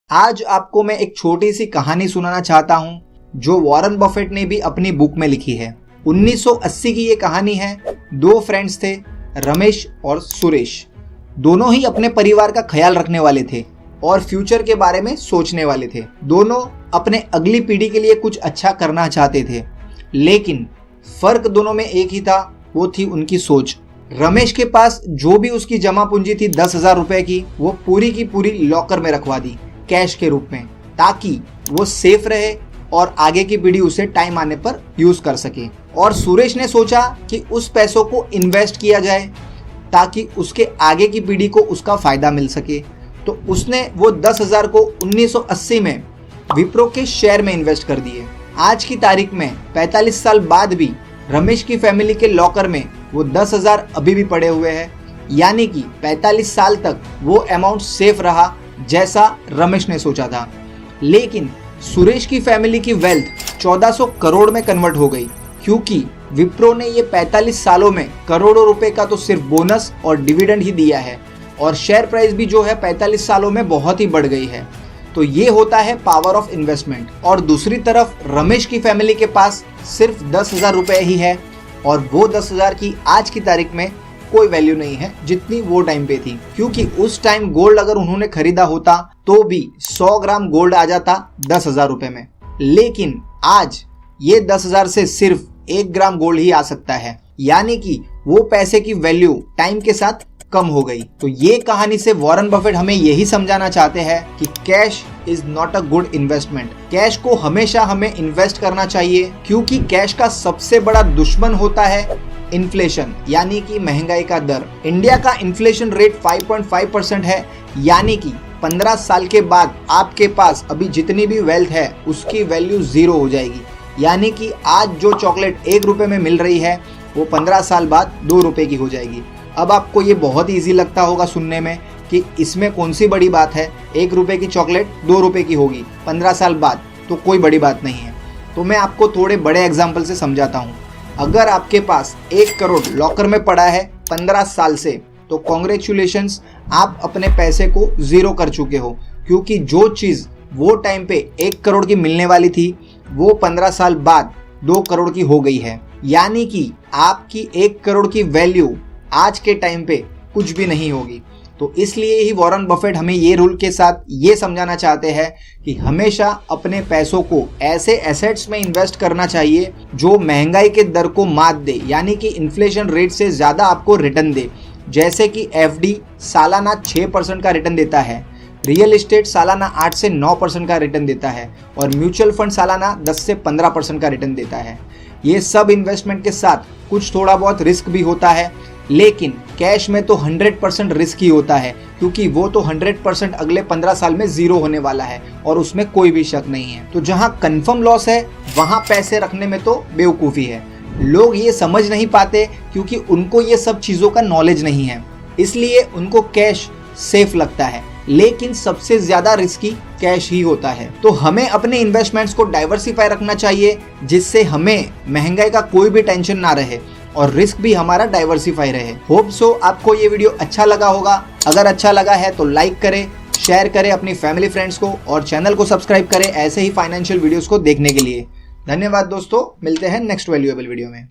आज आपको मैं एक छोटी सी कहानी सुनाना चाहता हूं जो वॉरेन बफेट ने भी अपनी बुक में लिखी है। 1980 की ये कहानी है। दो फ्रेंड्स थे, रमेश और सुरेश। दोनों ही अपने परिवार का ख्याल रखने वाले थे और फ्यूचर के बारे में सोचने वाले थे। दोनों अपने अगली पीढ़ी के लिए कुछ अच्छा करना चाहते थे, लेकिन फर्क दोनों में एक ही था, वो थी उनकी सोच। रमेश के पास जो भी उसकी जमा पूंजी थी 10,000 रुपए की, वो पूरी की पूरी लॉकर में रखवा दी कैश के रूप में, ताकि वो सेफ रहे और आगे की पीढ़ी उसे टाइम आने पर यूज कर सके। और सुरेश ने सोचा कि उस पैसों को इन्वेस्ट किया जाए ताकि उसके आगे की पीढ़ी को उसका फायदा मिल सके। तो उसने वो 10,000 को 1980 में विप्रो के शेयर में इन्वेस्ट कर दिए। आज की तारीख में 45 साल बाद भी रमेश की फैमिली के लॉकर में वो 10,000 अभी भी पड़े हुए हैं, यानी कि 45 साल तक वो अमाउंट सेफ रहा जैसा रमेश ने सोचा था। लेकिन सुरेश की फैमिली की वेल्थ 1400 करोड़ में कन्वर्ट हो गई, क्योंकि विप्रो ने ये 45 सालों में करोड़ों रुपए का तो सिर्फ बोनस और डिविडेंड ही दिया है, और शेयर प्राइस भी जो है 45 सालों में बहुत ही बढ़ गई है। तो ये होता है पावर ऑफ इन्वेस्टमेंट। और दूसरी तरफ रमेश की फैमिली के पास सिर्फ 10,000 रुपए ही है, और वो 10,000 की आज की तारीख में कोई वैल्यू नहीं है जितनी वो टाइम पे थी, क्योंकि उस टाइम गोल्ड अगर उन्होंने खरीदा होता तो भी 100 ग्राम गोल्ड आ जाता 10,000 रुपए में। लेकिन आज ये 10,000 से सिर्फ 1 ग्राम गोल्ड ही आ सकता है, यानी कि वो पैसे की वैल्यू टाइम के साथ कम हो गई। तो ये कहानी से वॉरेन बफेट हमें यही समझाना चाहते हैं कि cash is not a good investment. Cash को हमेशा हमें इन्वेस्ट करना चाहिए, क्योंकि कैश का सबसे बड़ा दुश्मन होता है इन्फ्लेशन, यानी कि महंगाई का दर। इंडिया का इन्फ्लेशन रेट 5.5% है, यानी कि 15 साल के बाद आपके पास अभी जितनी भी वेल्थ है उसकी वैल्यू 0 हो जाएगी। यानी कि आज जो चॉकलेट 1 रुपए में मिल रही है वो 15 साल बाद 2 रुपए की हो जाएगी। अब आपको ये बहुत ईजी लगता होगा सुनने में कि इसमें कौन सी बड़ी बात है, 1 रुपए की चॉकलेट 2 रुपए की होगी 15 साल बाद, तो कोई बड़ी बात नहीं है। तो मैं आपको थोड़े बड़े एग्जाम्पल से समझाता हूँ। अगर आपके पास 1 करोड़ लॉकर में पड़ा है 15 साल से, तो कॉन्ग्रेचुलेशंस, आप अपने पैसे को 0 कर चुके हो, क्योंकि जो चीज़ वो टाइम पे 1 करोड़ की मिलने वाली थी वो 15 साल बाद 2 करोड़ की हो गई है। यानी कि आपकी 1 करोड़ की वैल्यू आज के टाइम पे कुछ भी नहीं होगी। तो इसलिए ही वॉरेन बफेट हमें ये रूल के साथ ये समझाना चाहते हैं कि हमेशा अपने पैसों को ऐसे एसेट्स में इन्वेस्ट करना चाहिए जो महंगाई के दर को मात दे, यानी कि इन्फ्लेशन रेट से ज़्यादा आपको रिटर्न दे। जैसे कि एफडी सालाना 6% का रिटर्न देता है, रियल एस्टेट सालाना 8 से 9% का रिटर्न देता है, और म्यूचुअल फंड सालाना 10 से 15% का रिटर्न देता है। ये सब इन्वेस्टमेंट के साथ कुछ थोड़ा बहुत रिस्क भी होता है, लेकिन कैश में तो 100% रिस्क ही होता है, क्योंकि वो तो 100% अगले 15 साल में 0 होने वाला है और उसमें कोई भी शक नहीं है। तो जहां कंफर्म लॉस है वहां पैसे रखने में तो बेवकूफ़ी है। लोग ये समझ नहीं पाते क्योंकि उनको ये सब चीज़ों का नॉलेज नहीं है, इसलिए उनको कैश सेफ लगता है, लेकिन सबसे ज़्यादा रिस्की कैश ही होता है। तो हमें अपने इन्वेस्टमेंट्स को डाइवर्सिफाई रखना चाहिए, जिससे हमें महंगाई का कोई भी टेंशन ना रहे और रिस्क भी हमारा डाइवर्सिफाई रहे। होप सो आपको ये वीडियो अच्छा लगा होगा। अगर अच्छा लगा है तो लाइक करें, शेयर करें अपनी फैमिली फ्रेंड्स को, और चैनल को सब्सक्राइब करें ऐसे ही फाइनेंशियल वीडियोस को देखने के लिए। धन्यवाद दोस्तों, मिलते हैं नेक्स्ट वैल्यूएबल वीडियो में।